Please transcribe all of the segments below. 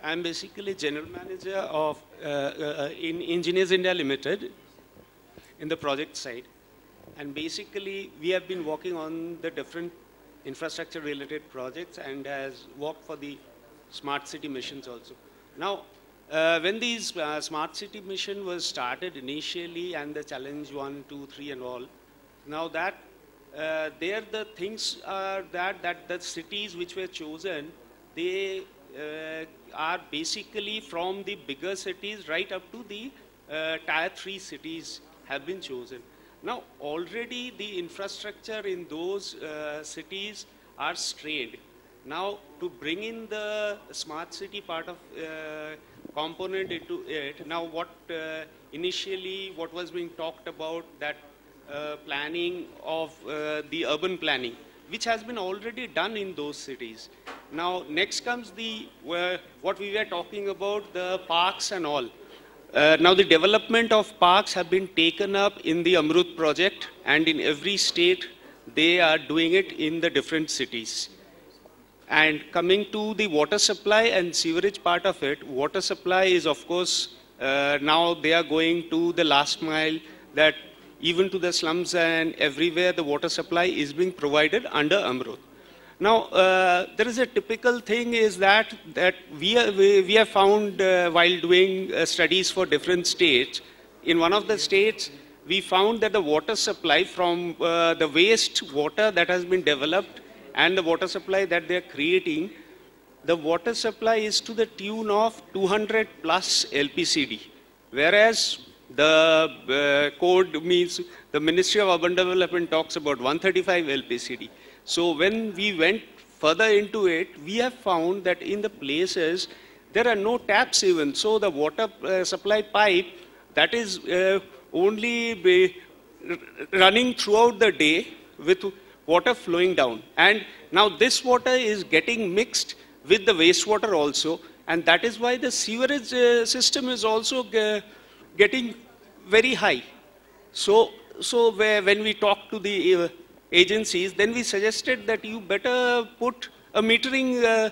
I'm basically general manager of in Engineers India Limited in the project side. And basically, we have been working on the different infrastructure-related projects and has worked for the smart city missions also. Now, when these smart city mission was started initially and the challenge 1, 2, 3 and all, now that there the things are that the cities which were chosen, they are basically from the bigger cities right up to the tier 3 cities have been chosen. Now, already the infrastructure in those cities are strained. Now, to bring in the smart city part of component into it, now what initially what was being talked about, that planning of the urban planning, which has been already done in those cities. Now, next comes the what we were talking about, the parks and all. Now, the development of parks have been taken up in the Amrut project, and in every state, they are doing it in the different cities. And coming to the water supply and sewerage part of it, water supply is, of course, now they are going to the last mile, that even to the slums and everywhere the water supply is being provided under Amrut. Now, there is a typical thing is that we have found while doing studies for different states. In one of the states, we found that the water supply from the waste water that has been developed and the water supply that they are creating, the water supply is to the tune of 200 plus LPCD, whereas the code means the Ministry of Urban Development talks about 135 LPCD. So when we went further into it, we have found that in the places there are no taps even. So the water supply pipe that is only running throughout the day with water flowing down. And now this water is getting mixed with the wastewater also, and that is why the sewerage system is also getting very high. So when we talk to the agencies, then we suggested that you better put a metering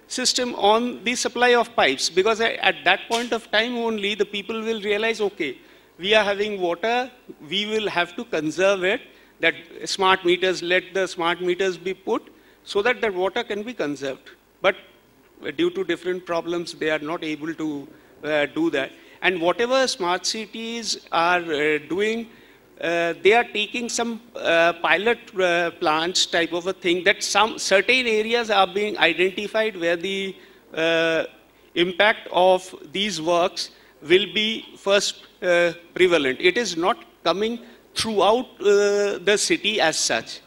system on the supply of pipes, because at that point of time only the people will realize, okay, we are having water, we will have to conserve it, that smart meters, let the smart meters be put so that the water can be conserved. But due to different problems, they are not able to do that. And whatever smart cities are doing, they are taking some pilot plants type of a thing, that some certain areas are being identified where the impact of these works will be first prevalent. It is not coming throughout the city as such.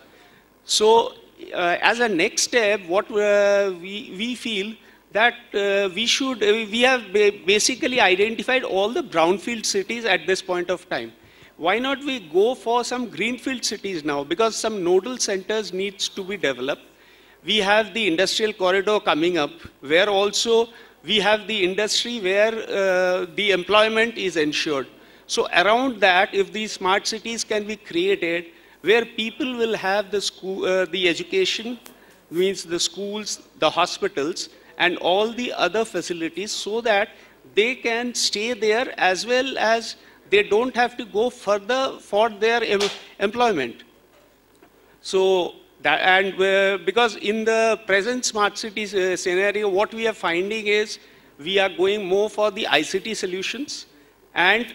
So as a next step, what we feel that we have basically identified all the brownfield cities at this point of time. Why not we go for some greenfield cities now? Because some nodal centers needs to be developed. We have the industrial corridor coming up, where also we have the industry where the employment is ensured. So around that, if these smart cities can be created, where people will have the school, the education, means the schools, the hospitals, and all the other facilities, so that they can stay there as well as they don't have to go further for their employment. So, because in the present smart cities scenario, what we are finding is we are going more for the ICT solutions, and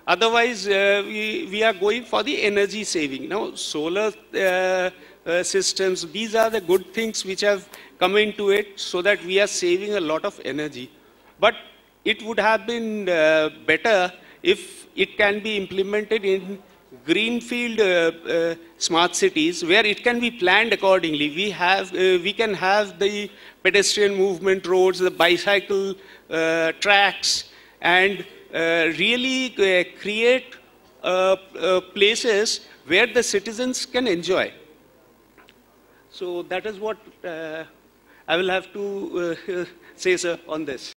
otherwise we are going for the energy saving. Now, solar systems, these are the good things which have come into it, so that we are saving a lot of energy. But it would have been better if it can be implemented in greenfield smart cities, where it can be planned accordingly. We can have the pedestrian movement roads, the bicycle tracks, and really create places where the citizens can enjoy. So that is what I will have to say, sir, on this.